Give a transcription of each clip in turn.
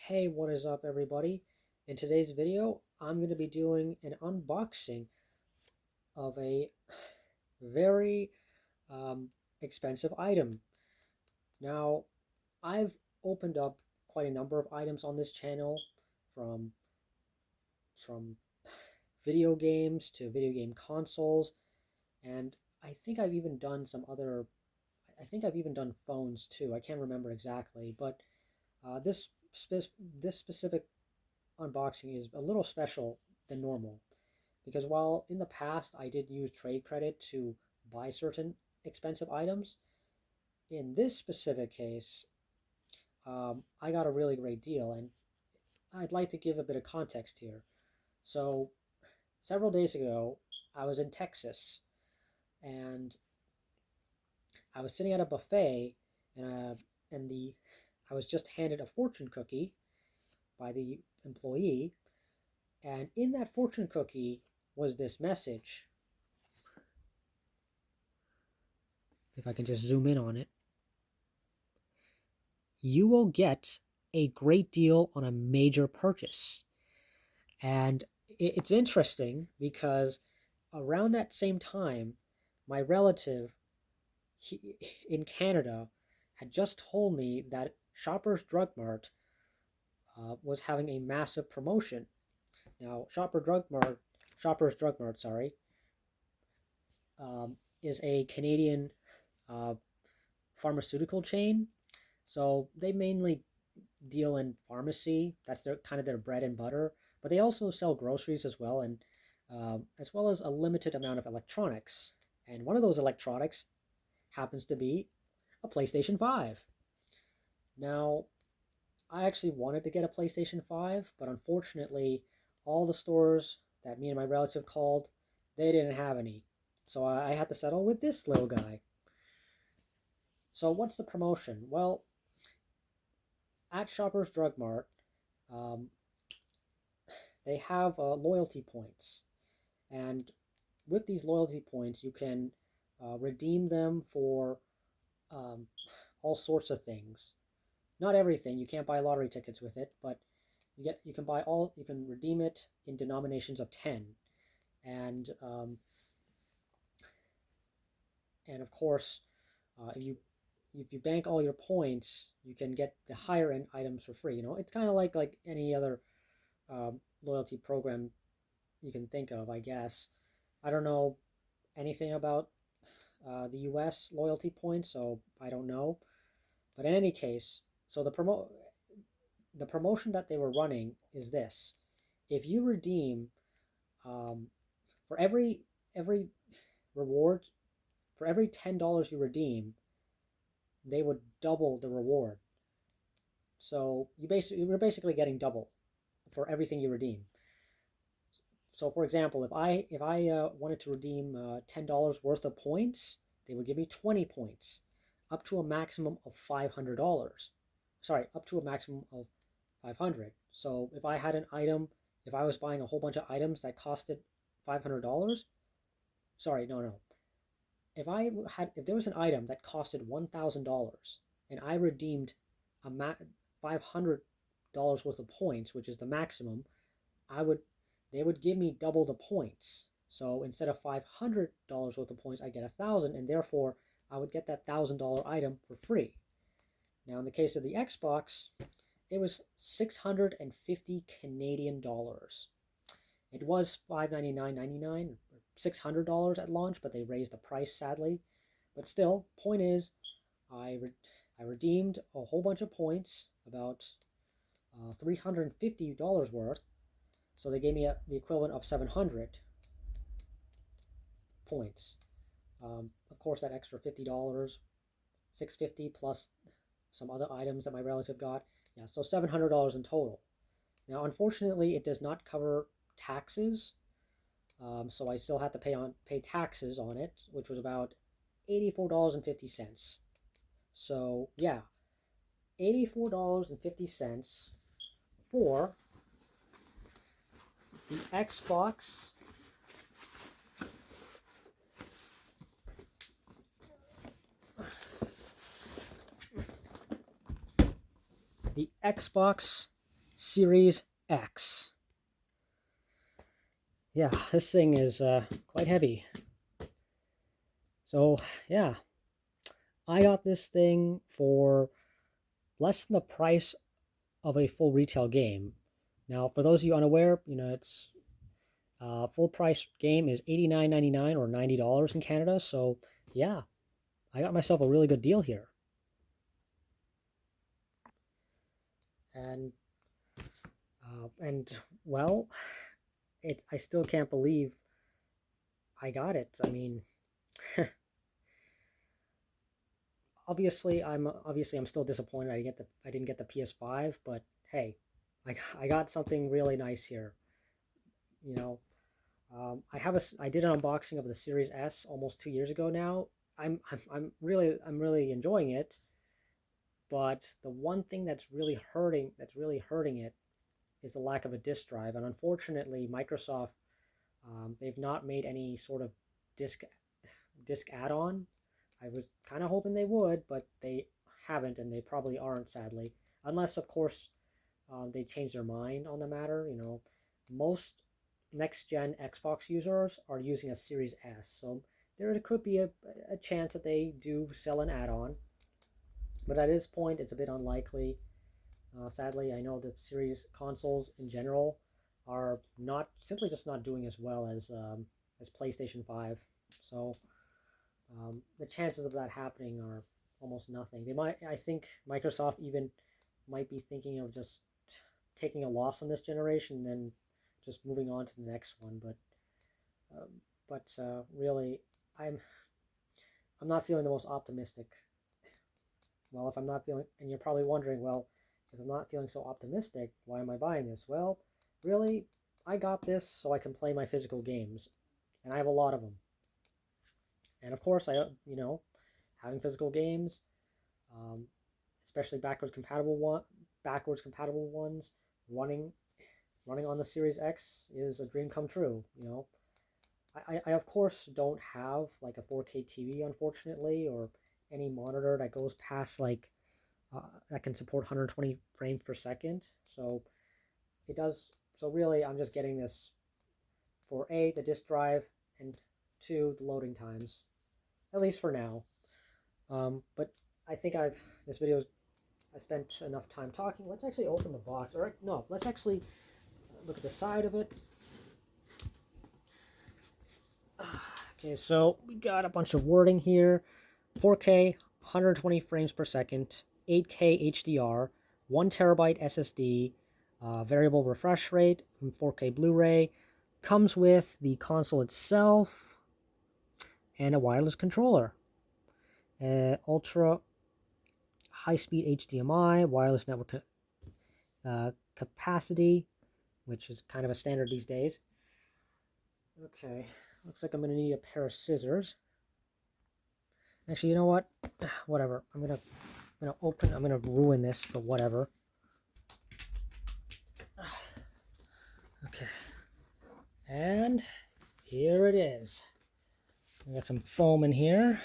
Hey, what is up, everybody? In today's video, I'm going to be doing an unboxing of a very um, expensive item. Now, I've opened up quite a number of items on this channel, from from video games to video game consoles, and I think I've even done some other. I think I've even done phones too. I can't remember exactly, but uh, this this specific unboxing is a little special than normal. Because while in the past I did use trade credit to buy certain expensive items, in this specific case, I got a really great deal, and I'd like to give a bit of context here. So, several days ago, I was in Texas, and I was sitting at a buffet, and I was just handed a fortune cookie by the employee, and in that fortune cookie was this message. If I can just zoom in on it, you will get a great deal on a major purchase. And it's interesting because around that same time, my relative in Canada had just told me that Shoppers Drug Mart was having a massive promotion. Now, Shoppers Drug Mart, sorry, is a Canadian uh, pharmaceutical chain. So they mainly deal in pharmacy. That's their kind of their bread and butter. But they also sell groceries as well as a limited amount of electronics. And one of those electronics happens to be a PlayStation 5. Now, I actually wanted to get a PlayStation 5, but unfortunately, all the stores that me and my relative called, they didn't have any. So I had to settle with this little guy. So what's the promotion? Well, at Shoppers Drug Mart, um, they have loyalty points. And with these loyalty points, you can redeem them for um, all sorts of things. Not everything. You can't buy lottery tickets with it, but you can redeem it in denominations of 10. And and of course, if you bank all your points, you can get the higher end items for free. It's kind of like any other loyalty program you can think of, I guess. I don't know anything about the U.S. loyalty points, so I don't know. But in any case, so the promotion that they were running is this: if you redeem um, for every reward for every $10 you redeem, they would double the reward. So you're basically getting double for everything you redeem. So for example, if I wanted to redeem $10 worth of points, they would give me 20 points, up to a maximum of $500. Sorry, up to a maximum of 500. So if I was buying a whole bunch of items that costed $500, sorry, no. If there was an item that costed $1,000 and I redeemed $500 worth of points, which is the maximum, I would they would give me double the points. So instead of $500 worth of points, I get 1,000, and therefore I would get that $1,000 item for free. Now, in the case of the Xbox, it was 650 Canadian dollars. It was $599.99, $600 at launch, but they raised the price sadly. But still, point is, I redeemed a whole bunch of points, about $350 worth. So they gave me the equivalent of 700 points. Of course, that extra $50, 650 plus some other items that my relative got. Yeah, so $700 in total. Now, unfortunately, it does not cover taxes, so I still have to pay taxes on it, which was about $84.50. So yeah, $84.50 for the Xbox the Xbox Series X. Yeah, this thing is quite heavy. So, yeah, I got this thing for less than the price of a full retail game. Now, for those of you unaware, it's full price game is $89.99 or $90 in Canada. So, yeah, I got myself a really good deal here. And well, I still can't believe I got it. I mean, obviously I'm still disappointed I didn't get the PS5, but hey, I got something really nice here. You know, I did an unboxing of the Series S almost 2 years ago now. I'm really enjoying it, but the one thing that's really hurting it is the lack of a disk drive. And unfortunately, Microsoft, they've not made any sort of disk add-on. I was kind of hoping they would, but they haven't, and they probably aren't, sadly, unless of course they change their mind on the matter. Most next gen Xbox users are using a Series S, so there could be a chance that they do sell an add-on, but at this point it's a bit unlikely. Sadly, I know the series consoles in general are not simply just not doing as well as PlayStation 5. So the chances of that happening are almost nothing. I think Microsoft even might be thinking of just taking a loss on this generation and then just moving on to the next one. But really, I'm I'm not feeling the most optimistic. Well, if I'm not feeling, and you're probably wondering, well, if I'm not feeling so optimistic, why am I buying this? Well, really, I got this so I can play my physical games, and I have a lot of them. And of course, having physical games, um, especially backwards compatible ones, running on the Series X is a dream come true. I of course don't have like a 4K TV, unfortunately, or any monitor that goes past that can support 120 frames per second. So it does. So really, I'm just getting this for the disk drive, and two, the loading times, at least for now. But I think I spent enough time talking. Let's actually open the box. Or no, let's actually look at the side of it. Okay, so we got a bunch of wording here. 4K, 120 frames per second, 8K HDR, 1 terabyte SSD, variable refresh rate, 4K Blu-ray. Comes with the console itself and a wireless controller. Ultra high-speed HDMI, wireless network capacity, which is kind of a standard these days. Okay, looks like I'm going to need a pair of scissors. Actually, you know what? Whatever. I'm gonna ruin this, but whatever. Okay. And here it is. We got some foam in here.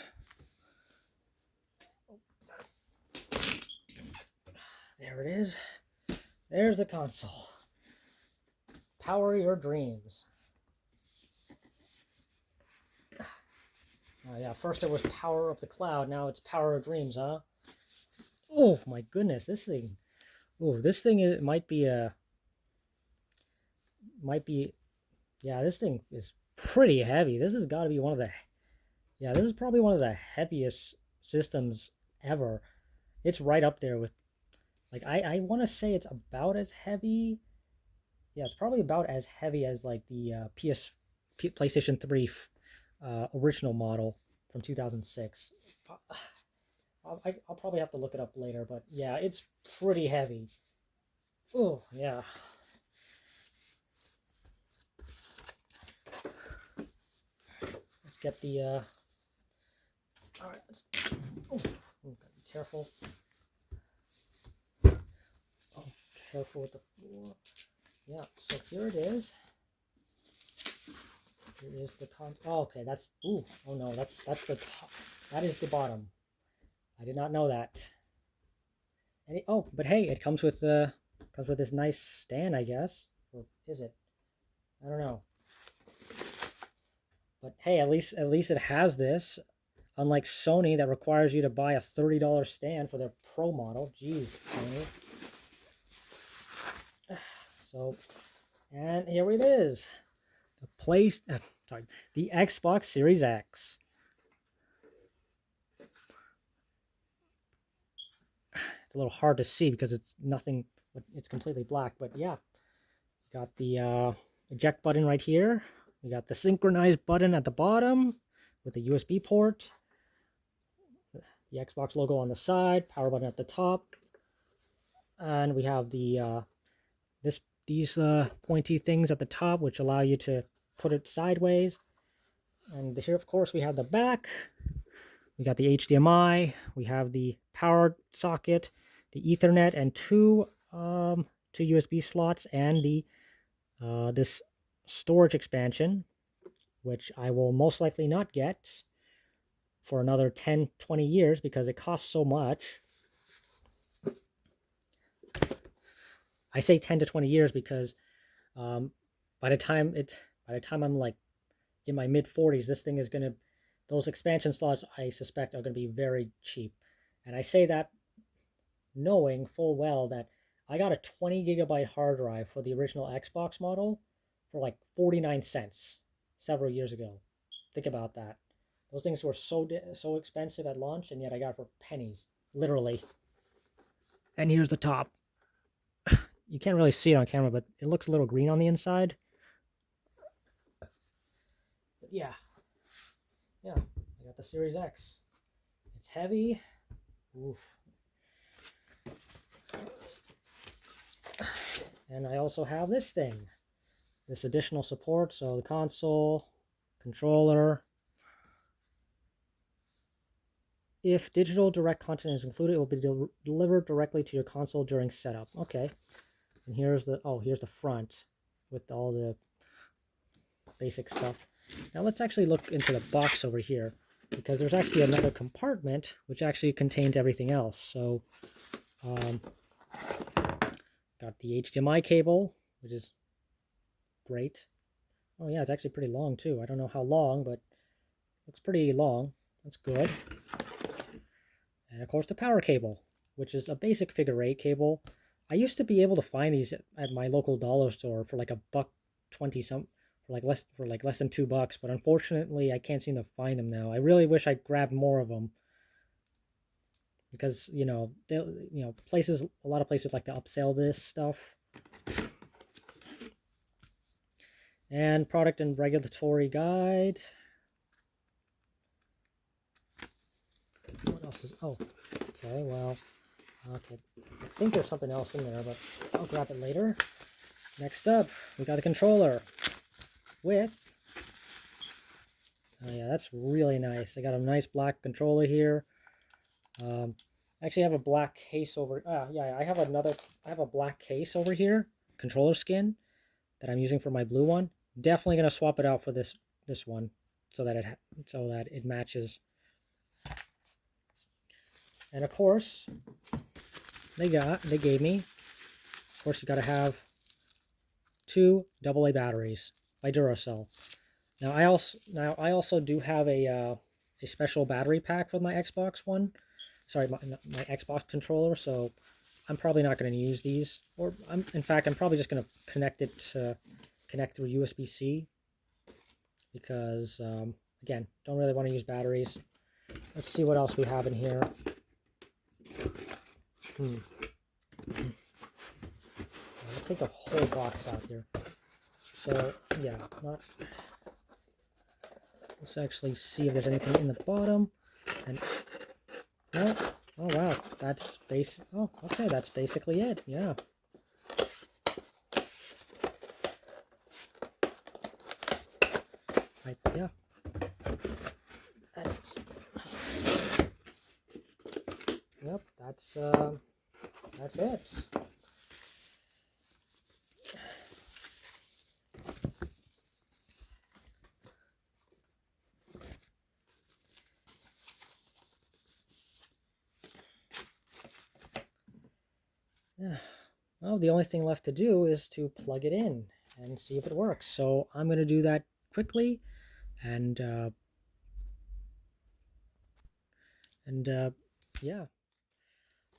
There it is. There's the console. Power your dreams. Oh yeah, first it was power of the cloud, now it's power of dreams, huh? Oh my goodness, this thing. Oh, this thing might be yeah, this thing is pretty heavy. This has got to be this is probably one of the heaviest systems ever. It's right up there with I want to say it's about as heavy. Yeah, it's probably about as heavy as like the PlayStation 3 original model from 2006. I'll probably have to look it up later, but yeah, it's pretty heavy. Oh, yeah. Let's get the all right, gotta be careful. Oh, careful with the floor. Yeah, so here it is. Here is the oh, okay, that's oh no, that's the top. That is the bottom. I did not know that. But hey, it comes with Comes with this nice stand, I guess. Or is it? I don't know. But hey, at least it has this. Unlike Sony, that requires you to buy a $30 stand for their Pro model. Jeez, Sony. So, and here it is. The Xbox Series X. It's a little hard to see because it's nothing, it's completely black. But yeah, you got the eject button right here. We got the synchronize button at the bottom with the USB port. The Xbox logo on the side, power button at the top, and we have the these pointy things at the top, which allow you to put it sideways. And here, of course, we have the back. We got the HDMI. We have the power socket, the Ethernet, and two USB slots, and the this storage expansion, which I will most likely not get for another 10-20 years because it costs so much. I say 10 to 20 years because by the time I'm like in my mid 40s, this thing is gonna, those expansion slots I suspect are gonna be very cheap. And I say that knowing full well that I got a 20 gigabyte hard drive for the original Xbox model for like 49 cents several years ago. Think about that. Those things were so expensive at launch, and yet I got it for pennies, literally. And here's the top. You can't really see it on camera, but it looks a little green on the inside. But yeah, I got the Series X. It's heavy. Oof. And I also have this thing, this additional support. So the console, controller. If digital direct content is included, it will be delivered directly to your console during setup. Okay. And here's the front with all the basic stuff. Now let's actually look into the box over here, because there's actually another compartment which actually contains everything else. So got the HDMI cable, which is great. Oh yeah, it's actually pretty long too. I don't know how long, but looks pretty long. That's good. And of course the power cable, which is a basic figure 8 cable. I used to be able to find these at my local dollar store for like $1.20 for less than $2, but unfortunately I can't seem to find them now. I really wish I grabbed more of them, because a lot of places like to upsell this stuff. And product and regulatory guide. What else is, oh, okay, well, okay, I think there's something else in there, but I'll grab it later. Next up, we got a controller with, oh yeah, that's really nice. I got a nice black controller here. I actually have a black case over, I have a black case over here, controller skin, that I'm using for my blue one. Definitely gonna swap it out for this one, so that it matches. And of course, they gave me, of course, you gotta have 2 AA batteries by Duracell. Now I also do have a special battery pack for my Xbox One. Sorry, my Xbox controller. So I'm probably not going to use these, or in fact I'm probably just going to connect through USB-C, because again, don't really want to use batteries. Let's see what else we have in here. Let's take the whole box out here. So yeah, let's actually see if there's anything in the bottom. And no, oh wow, that's oh okay, that's basically it. Yeah. Yeah. Yep, that's it. Yeah. Well, the only thing left to do is to plug it in and see if it works. So I'm going to do that quickly, and and uh, yeah.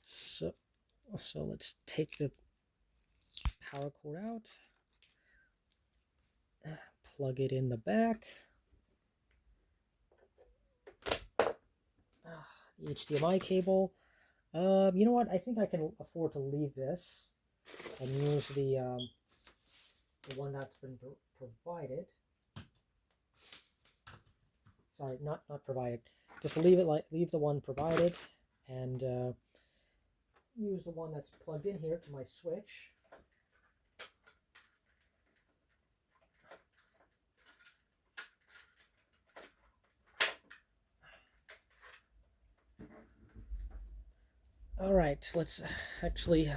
So let's take the power cord out, plug it in the back. The HDMI cable. You know what? I think I can afford to leave this and use the one that's been provided. Sorry, not provided. Just leave it leave the one provided, and use the one that's plugged in here to my switch. All right, let's actually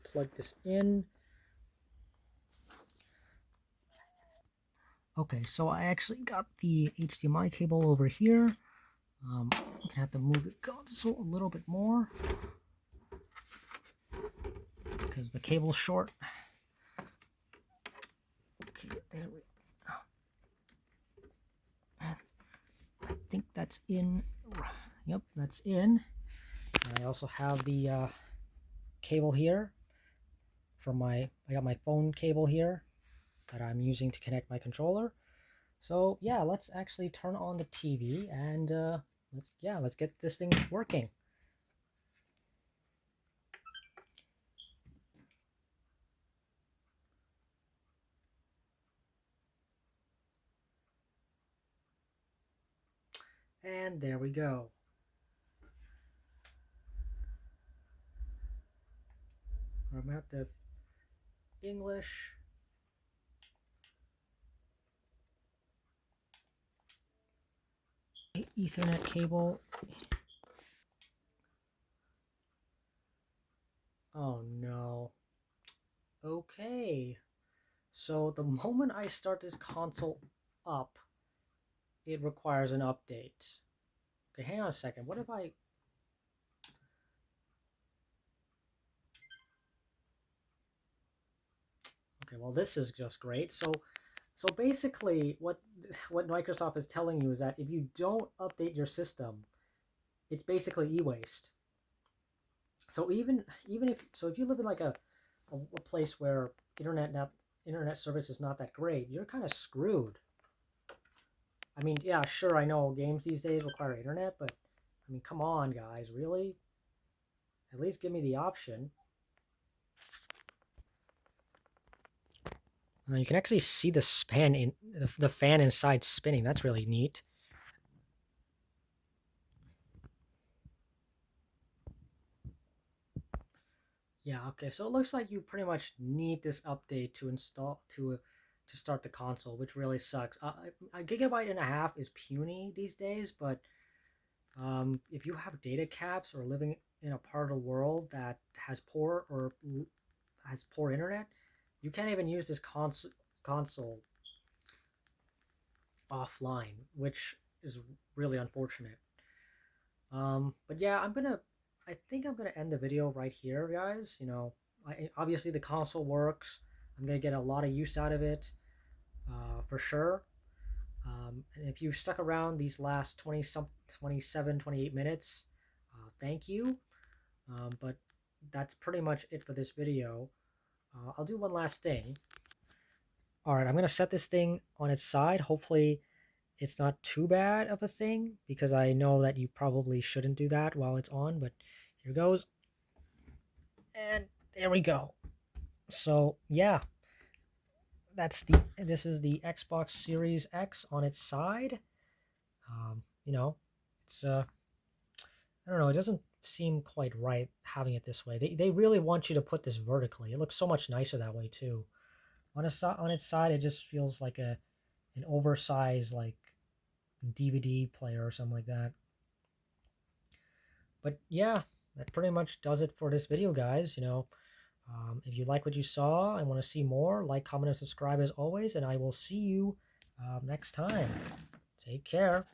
plug this in. Okay, so I actually got the HDMI cable over here. I'm gonna have to move the console a little bit more because the cable's short. Okay, there we go. And I think that's in. Yep, that's in. And I also have the cable here for I got my phone cable here that I'm using to connect my controller. So yeah, let's actually turn on the TV and let's get this thing working. And there we go. I'm at the English. Ethernet cable. Oh no. Okay. So the moment I start this console up, it requires an update. Okay, hang on a second. What if I... Okay, well this is just great. So basically what Microsoft is telling you is that if you don't update your system, it's basically e-waste. So even if you live in like a place where internet service is not that great, you're kind of screwed. I mean, yeah, sure, I know games these days require internet, but I mean, come on, guys, really? At least give me the option. You can actually see the the fan inside spinning. That's really neat. Yeah, okay. So it looks like you pretty much need this update to install to start the console, which really sucks. A gigabyte and a half is puny these days, but if you have data caps or living in a part of the world that has poor internet, you can't even use this console offline, which is really unfortunate. But yeah, I think I'm gonna end the video right here, guys. You know, obviously the console works. I'm gonna get a lot of use out of it, for sure. And if you stuck around these last 27, 28 minutes, thank you. But that's pretty much it for this video. I'll do one last thing. All right, I'm gonna set this thing on its side. Hopefully, it's not too bad of a thing because I know that you probably shouldn't do that while it's on, but here goes. And there we go. So yeah, this is the Xbox Series X on its side. You know, it's I don't know, it doesn't seem quite right having it this way. They really want you to put this vertically. It looks so much nicer that way too. On its side, it just feels like an oversized like DVD player or something like that. But yeah, that pretty much does it for this video, guys. You know, if you like what you saw and want to see more, like, comment, and subscribe as always, and I will see you next time. Take care.